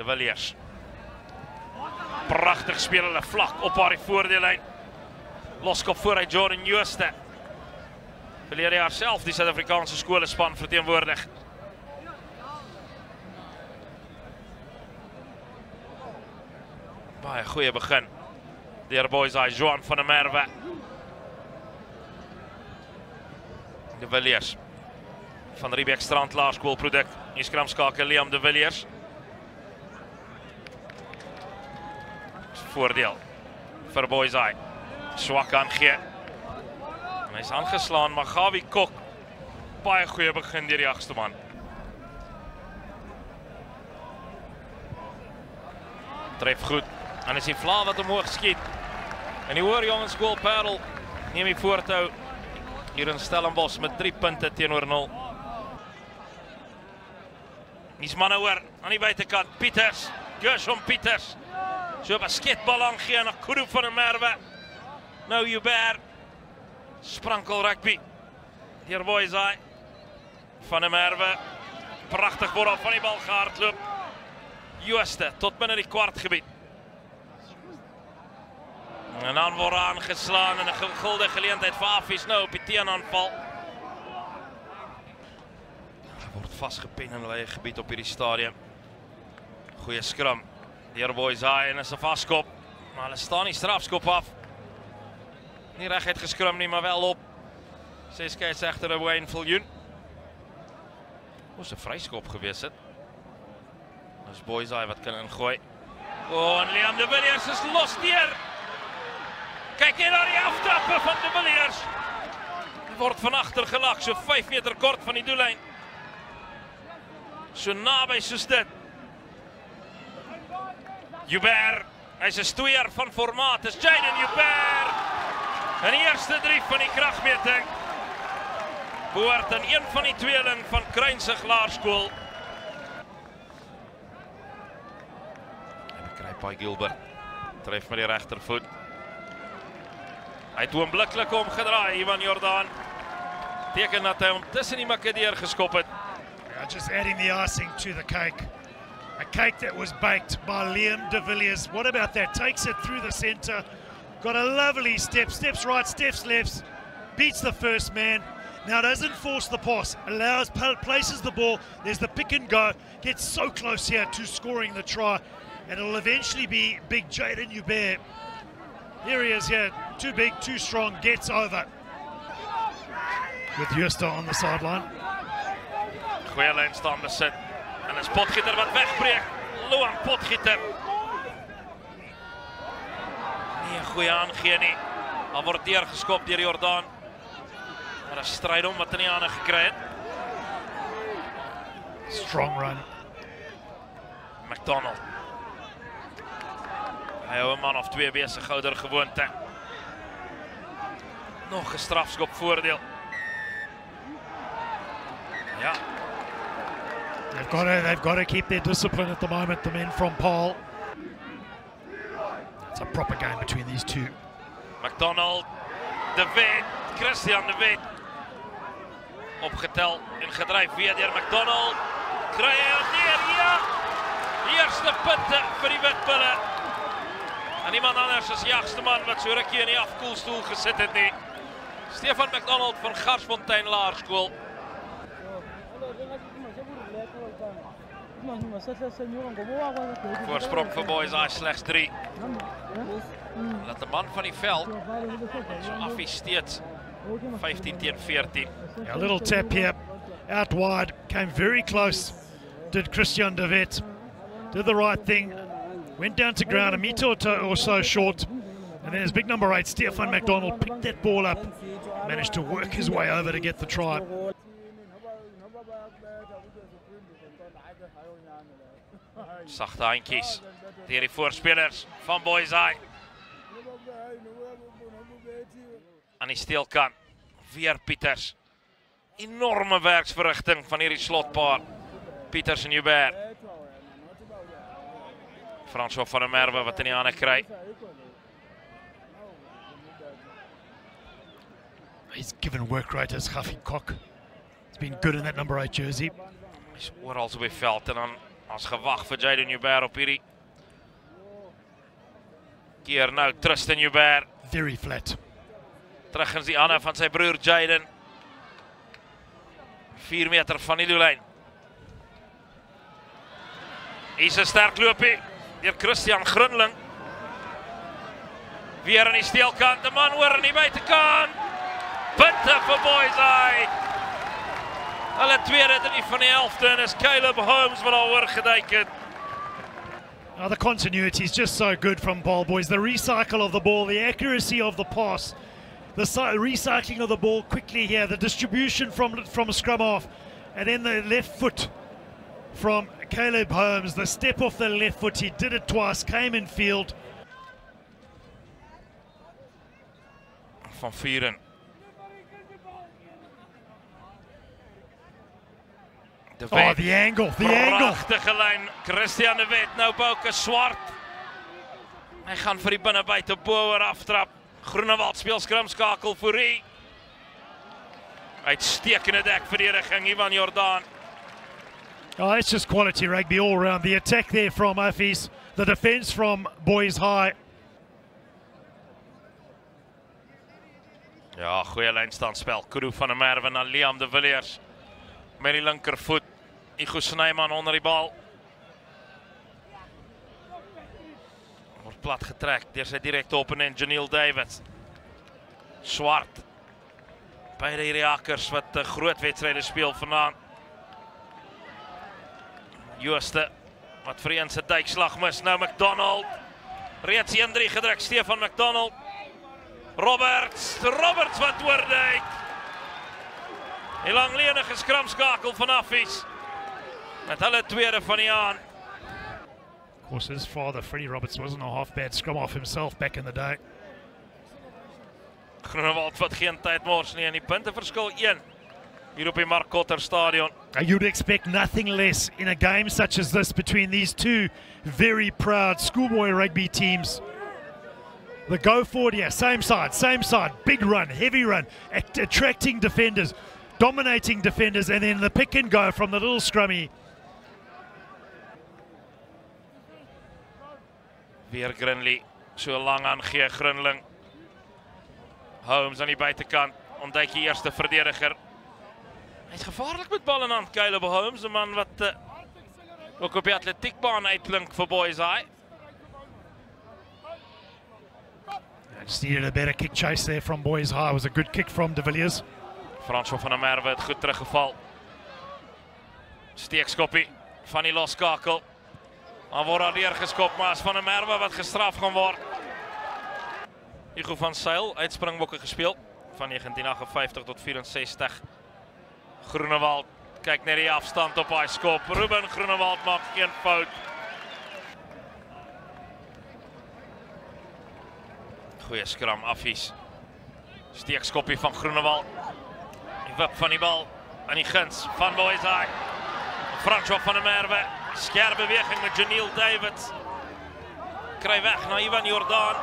De Villiers. Prachtig speel hulle vlak op haar voordeellyn. Loskop vooruit Jordan Jooste. Verlede jaar self die Suid-Afrikaanse skolespan verteenwoordig. Baie goeie begin. Deur Boysaai, Johan van der Merwe. De Villiers. Van Riebeek Strand Laerskoolproduk. Die skramskakel Liam De Villiers. Voordeel vir Boysaai. Swak aangee. En hy is aangeslaan, maar Gawie Kok. Baie goeie begin deur die agste man. Tref goed. En is die Vla wat omhoog skiet. En die Hoër Jongensskool Parel neem die voortou hier in Stellenbosch met 3 punte teenoor 0. Dis manne oor aan die buitekant. Pieters, Gershom Pieters. So 'n basketbal aangee na Kudu van der Merwe. Nou Joubert. Sprankel rugby. Deur Boysaai. Van der Merwe. Pragtig word van die bal gehardloop. Jooste tot binne die kwartgebied. En dan word aangeslaan en 'n gegulde geleentheid vir Affies nou op die teenaanval. Hy word vasgepen in hulle eie gebied op hierdie stadium. Goeie skram deur Boysaai en is 'n vaskop. Maar hulle staan nie strafskop af. Nie reguit geskram nie, maar wel op. 6 skeieregter Wayne Viljoen. Moes 'n vryskop gewees het. Dis Boysaai wat kan ingooi. En Liam De Villiers is los deur. Kyk hier na die aftrappe van De Villiers. Die word van agter gelag, so 5 meter kort van die doellyn. So naby soos dit. Joubert, hy's 'n stoeier van formaat, is Jaden Joubert. En die eerste 3 van die kragmeting behoort aan een van die tweeling van Kruinsig Laerskool. En bekryp by Gilbert. Tref met die regtervoet. Hy het oombliklik omgedraai, Ivan Jordaan. Teken dat hy hom tussen die mikke deur geskop het. Yeah, just adding the icing to the cake. A cake that was baked by Liam De Villiers. What about that? Takes it through the centre. Got a lovely step. Steps right, steps left. Beats the first man. Now doesn't force the pass. Allows, places the ball. There's the pick and go. Gets so close here to scoring the try. And it'll eventually be big Jaden Joubert. Here he is here. Too big, too strong. Gets over. With Jooste on the sideline. Goeie lyn staan besit. En 'n Potgieter wat wegbreek. Loan Potgieter. Nie 'n goeie aangee nie. Al word deurgeskop deur Jordaan. Maar 'n stryd om wat in die hande gekry het. Strong run. McDonald. Hy hou 'n man of 2 besig, ouer gewoonte. Nog 'n strafskop voordeel. Ja. They've got to keep their discipline at the moment, the men from Paarl. It's a proper game between these two. McDonald, De Wet, Christian De Wet. Opgetel en gedryf weer deur McDonald. Kry hy hom neer, ja! Die eerste punte vir die Witbulle. En iemand anders as jagste man wat so rukkie in die afkoelstoel gesit het nie. Stefan McDonald van Garsfontein Laerskool. Voorsprong vir Boysaai slegs 3. Laat die man van die veld so Affie steeds 15-14. A little tap here, out wide, came very close. Did Christian De Wet, did the right thing, went down to ground a meter or so short, and then his big number 8, Stefan McDonald, picked that ball up, managed to work his way over to get the try. Sagte handjies deur die voorspelers van Boysaai. Aan die steelkant, weer Pieters. Enorme werksverrigting van hierdie slotpaar. Pieters en Joubert. François van der Merwe wat in die hande kry. He's given work rate as Gawie Kok. He's been good in that number 8 jersey. Hy's oral op die veld en dan Ons gewag vir Jayden Joubert op hierdie keer nou Tristan Joubert. Very flat. Terug in die hande van sy broer Jayden. 4 meter van die doellyn. Hier is 'n sterk loopie deur Christian Grunling. Weer aan die steelkant, 'n man oor aan die buitekant. Punte vir Boyseye. Hulle tweede drie van die helfte en is Caleb Holmes wat al oorgeduik het. Now the continuity is just so good from Ball Boys. The recycle of the ball, the accuracy of the pass, the recycling of the ball quickly here, the distribution from scrum off, and then the left foot from Caleb Holmes, the step off the left foot, he did it twice, came in field. Van Vuren. Oh, the angle, the angle. Prachtige lyn, Christian de Wet, nou Bouke Swart. Hy gaan vir die binnebuite boer aftrap. Groenewald speel skrimskakel vir hy. Uitstekende dekverdediging, Ivan Jordaan. Oh, it's just quality rugby all round. The attack there from Affies, the defence from Boys High. Ja, goeie lynstandspel. Kudu van der Merwe na Liam de Villiers. Met die linkervoet. Igo Snyman onder die bal. Word plat getrek deur sy direkte opponent Janiel Davids. Swart. Beide hierdie hakkers wat groot wedstryde speel vanaand. Jooste wat vir een se duikslag mis. Nou McDonald. Reeds 1-3 gedruk. Stefan McDonald. Roberts wat oorduik. Die langlenige skramskakel van Affies. Met hulle tweede van die aan. Of course, his father, Freddie Roberts, wasn't a half bad scrum off himself back in the day. Groenewald wat geen tyd mors nie in die punteverskil 1. Hier op die Mark Kotter Stadion. You'd expect nothing less in a game such as this between these two very proud schoolboy rugby teams. The go forward here, same side, big run, heavy run, attracting defenders, dominating defenders, and then the pick and go from the little scrummy. Weer Grinley, so lang aangee Grunling. Holmes aan die buitekant, ontduik die eerste verdediger. Hy is gevaarlik met bal in hand, Caleb Holmes, 'n man wat ook op die atletiekbaan uitblink vir Boyseye. Just needed a better kick chase there from Boys High. It was a good kick from de Villiers. François van der Merwe het goed teruggeval. Steekskoppie van die loskakel. Dan word daar neergeskop, maar as van der Merwe wat gestraf gaan word. Hugo van Sail, uitspringbokke gespeel van 1958 tot 64. Groenewald kyk net die afstand op hy skop. Ruben Groenewald maak geen fout. Goeie skram, Affies. Steekskoppie van Groenewald. Die wip van die bal aan die guns van Boyseye. François van der Merwe. Skerp beweging met Janiel Davids. Kry weg na Ivan Jordaan.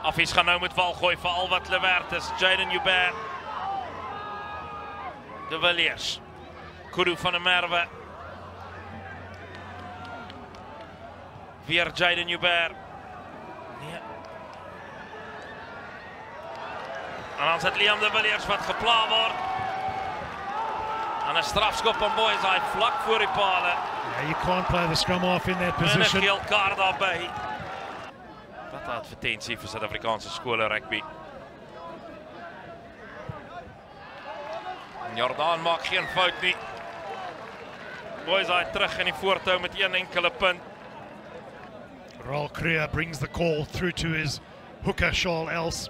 Affies gaan nou met val gooi vir al wat hulle werd is. Jayden Joubert. De Villiers. Kudu van der Merwe. Weer Jayden Joubert. Nee. En dan zit Liam de Villiers wat gepla word. En een strafskop van Boyseye vlak voor die palen. Yeah, you can't play the scrum off in that position. En een geel kaart daarbij. Wat een advertentie voor Suid-Afrikaanse skole rugby. Jordaan maak geen fout nie. Boyseye terug in die voortou met 1 enkele punt. Raul Creer brings the call through to his hooker, Charles Els.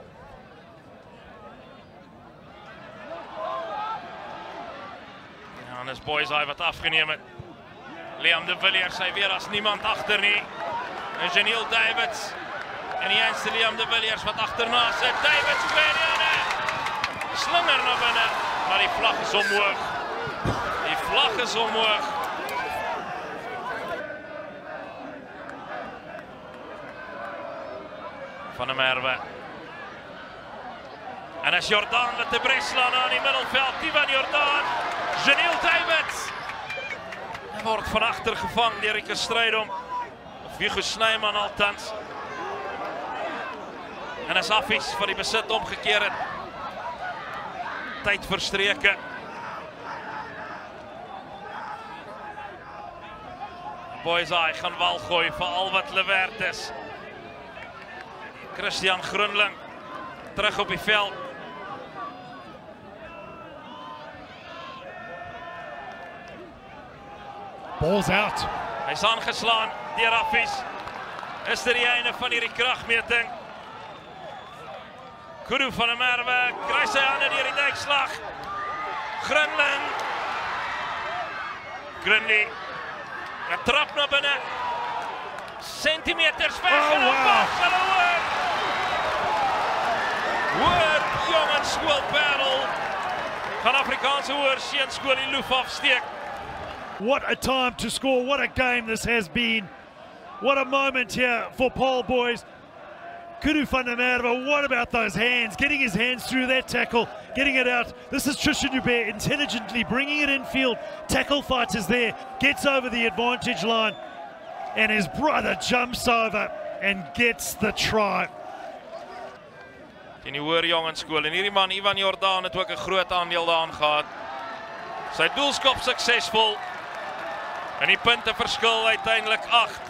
Ja, en is Boyseye wat afgeneem het. Liam de Villiers, hy weer as niemand agter nie. En Janiel Davids. En die eenste Liam de Villiers wat agterna sit. Davids kwijt die ene. Slinger na binne. Maar die vlag is omhoog. Die vlag is omhoog. Van der Merwe. En is Jordaan met de bres slaan aan die middelveld. Ivan Jordaan. Janiel Davids. Hy word van agter gevang deur Rieke Strydom. Of Hugo Snyman althans. En as Affies van die besit omgekeer het. Tyd verstreke. Boysaai gaan wal gooi vir al wat hulle werd is. Christian Groenling terug op die veld. Ball's out. Hy's aangeslaan deur Affies. Is dit die einde van hierdie kragmeting? Kudu van der Merwe kry sy hande deur die duikslag. Groenling. Grundy. 'n trap na binne. Centimeters weg en op hulle hoor. Hoor, jongensskool Parel. Gaan Afrikaanse Hoërseunskool die loef afsteek. What a time to score. What a game this has been. What a moment here for Paul boys. Kudu van der Merwe, what about those hands? Getting his hands through that tackle, getting it out. This is Tristan Joubert intelligently bringing it in field. Tackle fight is there, gets over the advantage line. And his brother jumps over and gets the try. In die Hoër Jongensskool. En hierdie man, Ivan Jordaan, het ook 'n groot aandeel daaraan gehad. Sy doelskop suksesvol. En die punte verskil uiteindelik 8.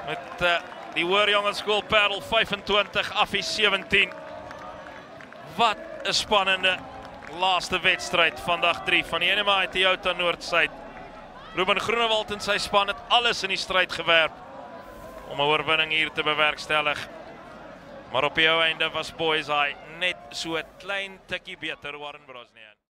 Met die Hoër Jongensskool Parel 25, Affies 17. Wat 'n spannende laaste wedstryd vandag 3 van die NMI Toyota Noordsuid. Ruben Groenewald en sy span het alles in die stryd gewerp om 'n oorwinning hier te bewerkstellig. Maar op die ou einde was Boysaai net so 'n klein tikkie beter, Warren Brosnan.